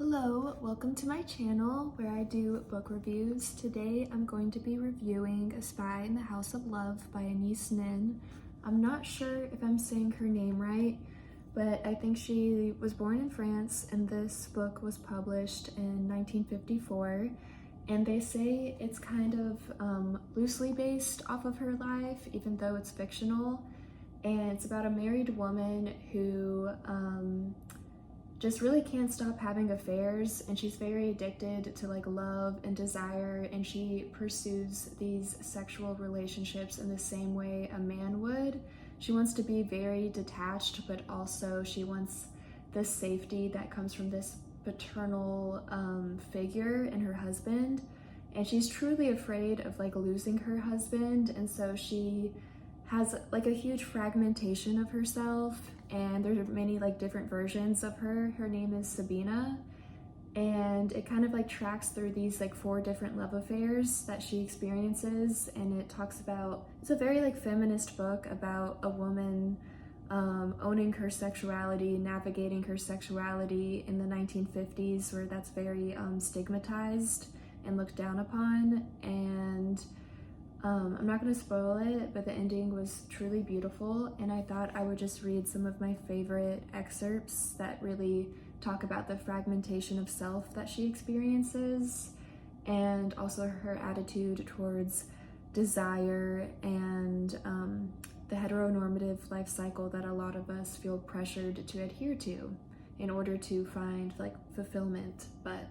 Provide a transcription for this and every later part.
Hello, welcome to my channel where I do book reviews. Today I'm going to be reviewing A Spy in the House of Love by Anaïs. I'm not sure if I'm saying her name right, but I think she was born in France and this book was published in 1954. And they say it's kind of loosely based off of her life, even though it's fictional. And it's about a married woman who just really can't stop having affairs, and she's very addicted to love and desire, and she pursues these sexual relationships in the same way a man would. She wants to be very detached, but also she wants the safety that comes from this paternal figure in her husband, and she's truly afraid of losing her husband, and so she has a huge fragmentation of herself, and there's many different versions of her. Her name is Sabina, and it kind of tracks through these 4 different love affairs that she experiences, and it talks about, it's a very feminist book about a woman owning her sexuality, navigating her sexuality in the 1950s, where that's very stigmatized and looked down upon. And I'm not going to spoil it, but the ending was truly beautiful, and I thought I would just read some of my favorite excerpts that really talk about the fragmentation of self that she experiences, and also her attitude towards desire and the heteronormative life cycle that a lot of us feel pressured to adhere to in order to find fulfillment. But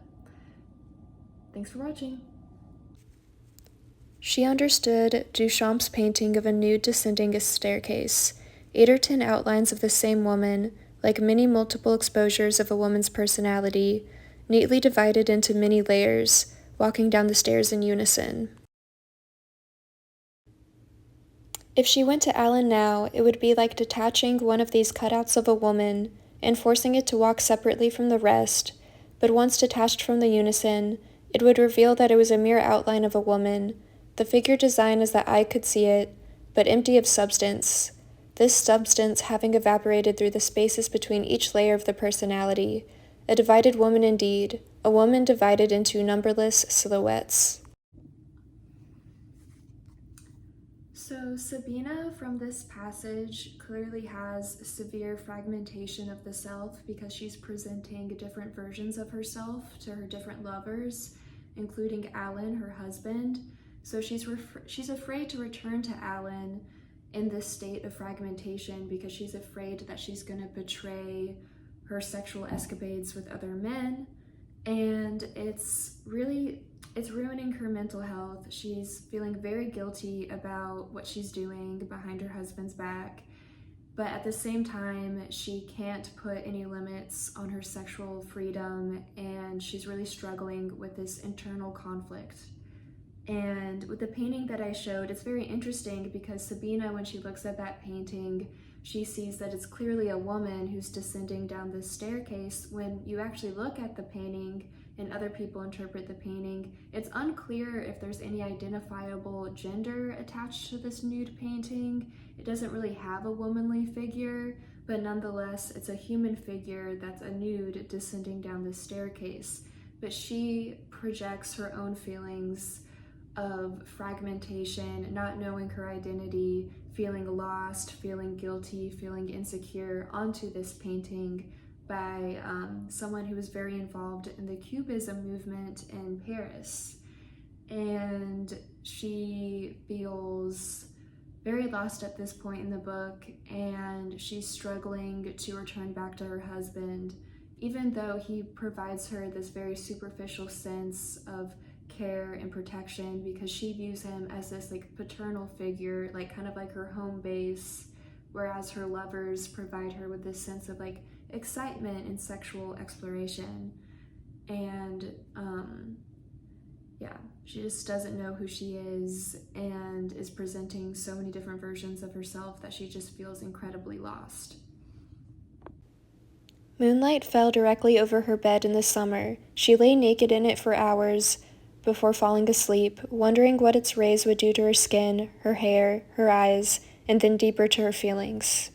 thanks for watching. She understood Duchamp's painting of a nude descending a staircase, 8 or 10 outlines of the same woman, like many multiple exposures of a woman's personality, neatly divided into many layers, walking down the stairs in unison. If she went to Alan now, it would be like detaching one of these cutouts of a woman and forcing it to walk separately from the rest, but once detached from the unison, it would reveal that it was a mere outline of a woman, the figure design as the eye could see it, but empty of substance, this substance having evaporated through the spaces between each layer of the personality, a divided woman indeed, a woman divided into numberless silhouettes. So Sabina from this passage clearly has severe fragmentation of the self because she's presenting different versions of herself to her different lovers, including Alan, her husband. So she's afraid to return to Alan in this state of fragmentation because she's afraid that she's going to betray her sexual escapades with other men, and it's ruining her mental health. She's feeling very guilty about what she's doing behind her husband's back, but at the same time, she can't put any limits on her sexual freedom, and she's really struggling with this internal conflict. And with the painting that I showed, it's very interesting because Sabina, when she looks at that painting, she sees that it's clearly a woman who's descending down this staircase. When you actually look at the painting and other people interpret the painting, it's unclear if there's any identifiable gender attached to this nude painting. It doesn't really have a womanly figure, but nonetheless, it's a human figure that's a nude descending down this staircase. But she projects her own feelings of fragmentation, not knowing her identity, feeling lost, feeling guilty, feeling insecure onto this painting by someone who was very involved in the Cubism movement in Paris. And she feels very lost at this point in the book, and she's struggling to return back to her husband, even though he provides her this very superficial sense of care and protection, because she views him as this paternal figure, kind of like her home base, whereas her lovers provide her with this sense of excitement and sexual exploration. And yeah, she just doesn't know who she is and is presenting so many different versions of herself that she just feels incredibly lost. Moonlight fell directly over her bed in the summer. She lay naked in it for hours before falling asleep, wondering what its rays would do to her skin, her hair, her eyes, and then deeper to her feelings.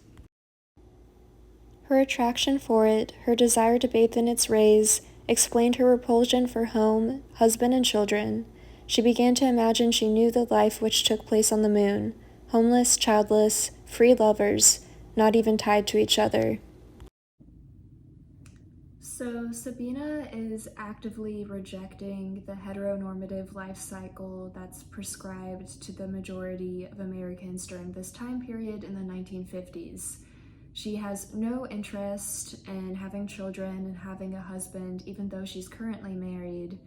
Her attraction for it, her desire to bathe in its rays, explained her repulsion for home, husband, and children. She began to imagine she knew the life which took place on the moon, homeless, childless, free lovers, not even tied to each other. So Sabina is actively rejecting the heteronormative life cycle that's prescribed to the majority of Americans during this time period in the 1950s. She has no interest in having children and having a husband, even though she's currently married.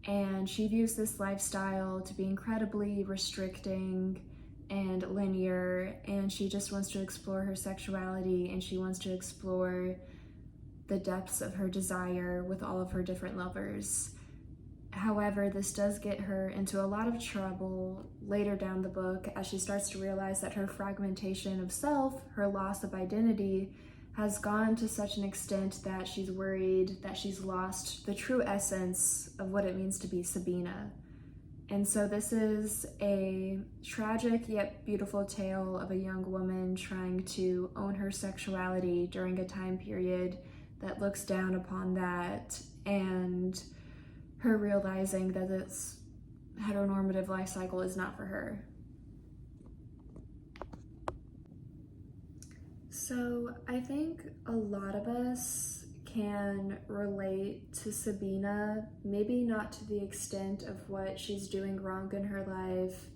And she views this lifestyle to be incredibly restricting and linear, and she just wants to explore her sexuality, and she wants to explore the depths of her desire with all of her different lovers. However, this does get her into a lot of trouble later down the book as she starts to realize that her fragmentation of self, her loss of identity, has gone to such an extent that she's worried that she's lost the true essence of what it means to be Sabina. And so this is a tragic yet beautiful tale of a young woman trying to own her sexuality during a time period that looks down upon that, and her realizing that this heteronormative life cycle is not for her. So I think a lot of us can relate to Sabina, maybe not to the extent of what she's doing wrong in her life,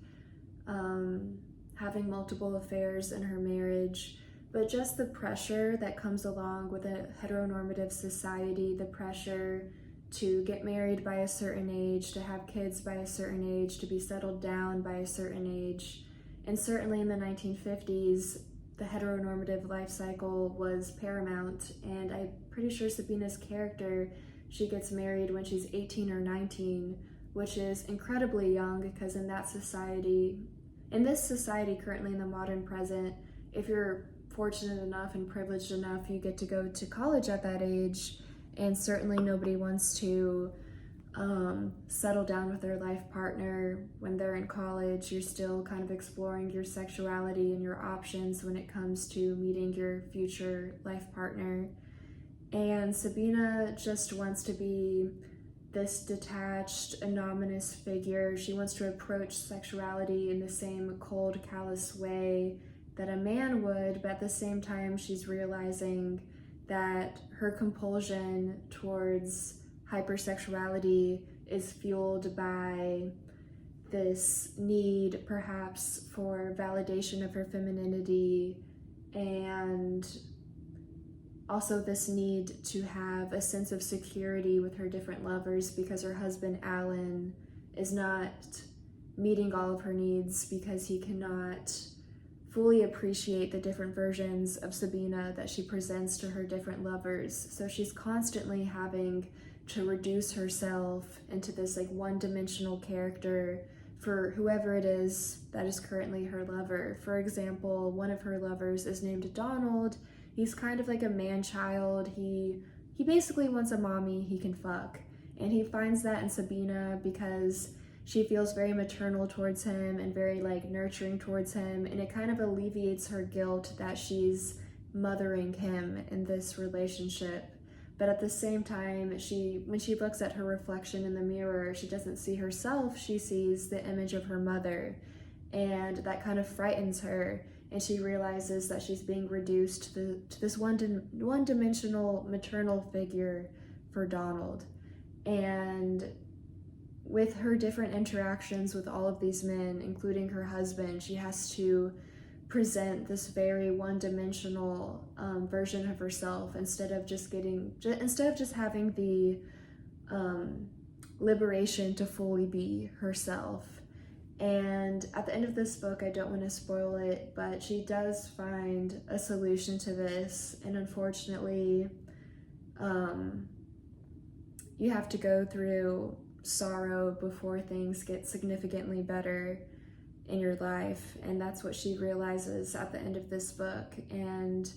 having multiple affairs in her marriage, but just the pressure that comes along with a heteronormative society, the pressure to get married by a certain age, to have kids by a certain age, to be settled down by a certain age. And certainly in the 1950s, the heteronormative life cycle was paramount, and I'm pretty sure Sabina's character, she gets married when she's 18 or 19, which is incredibly young because in this society currently in the modern present, if you're fortunate enough and privileged enough, you get to go to college at that age, and certainly nobody wants to settle down with their life partner when they're in college. You're still kind of exploring your sexuality and your options when it comes to meeting your future life partner. And Sabina just wants to be this detached, anonymous figure. She wants to approach sexuality in the same cold, callous way that a man would, but at the same time, she's realizing that her compulsion towards hypersexuality is fueled by this need, perhaps, for validation of her femininity, and also this need to have a sense of security with her different lovers because her husband, Alan, is not meeting all of her needs because he cannot fully appreciate the different versions of Sabina that she presents to her different lovers. So she's constantly having to reduce herself into this like one-dimensional character for whoever it is that is currently her lover. For example, one of her lovers is named Donald. He's kind of like a man-child. He basically wants a mommy he can fuck. And he finds that in Sabina because she feels very maternal towards him and very like nurturing towards him, and it kind of alleviates her guilt that she's mothering him in this relationship. But at the same time, when she looks at her reflection in the mirror, she doesn't see herself, she sees the image of her mother, and that kind of frightens her, and she realizes that she's being reduced to this one-dimensional maternal figure for Donald. And with her different interactions with all of these men, including her husband, she has to present this very one-dimensional version of herself instead of just having the liberation to fully be herself. And at the end of this book, I don't want to spoil it, but she does find a solution to this, and unfortunately, you have to go through sorrow before things get significantly better in your life, and that's what she realizes at the end of this book. And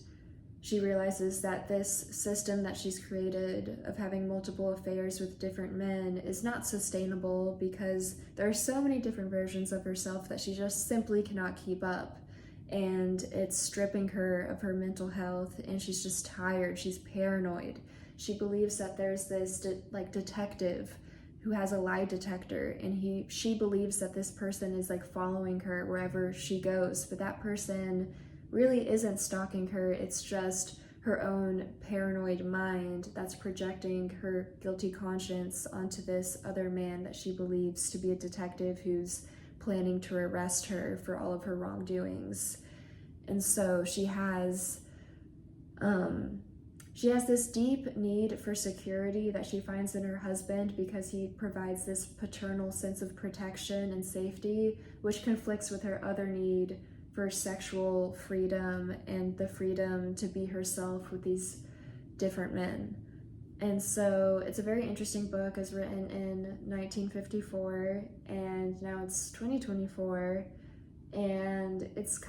she realizes that this system that she's created of having multiple affairs with different men is not sustainable because there are so many different versions of herself that she just simply cannot keep up, and it's stripping her of her mental health, and she's just tired, she's paranoid. she believes that there's this detective who has a lie detector, and she believes that this person is like following her wherever she goes, but that person really isn't stalking her. It's just her own paranoid mind that's projecting her guilty conscience onto this other man that she believes to be a detective who's planning to arrest her for all of her wrongdoings. And so she has this deep need for security that she finds in her husband because he provides this paternal sense of protection and safety, which conflicts with her other need for sexual freedom and the freedom to be herself with these different men. And so it's a very interesting book. It was written in 1954 and now it's 2024, and it's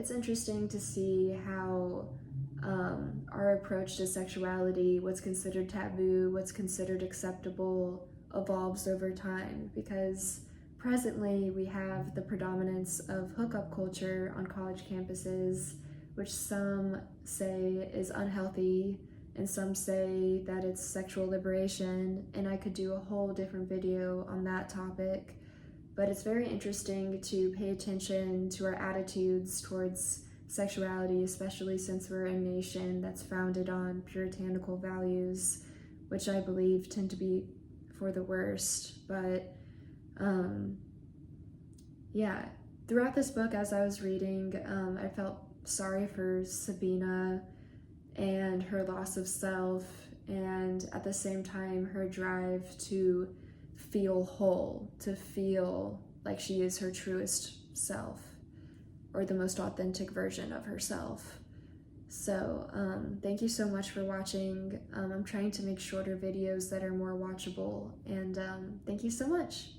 interesting to see how our approach to sexuality, what's considered taboo, what's considered acceptable, evolves over time, because presently we have the predominance of hookup culture on college campuses, which some say is unhealthy and some say that it's sexual liberation, and I could do a whole different video on that topic. But it's very interesting to pay attention to our attitudes towards sexuality, especially since we're a nation that's founded on puritanical values, which I believe tend to be for the worst. But yeah, throughout this book, as I was reading, I felt sorry for Sabina and her loss of self, and at the same time her drive to feel whole, to feel like she is her truest self, or the most authentic version of herself. So thank you so much for watching. I'm trying to make shorter videos that are more watchable, and thank you so much.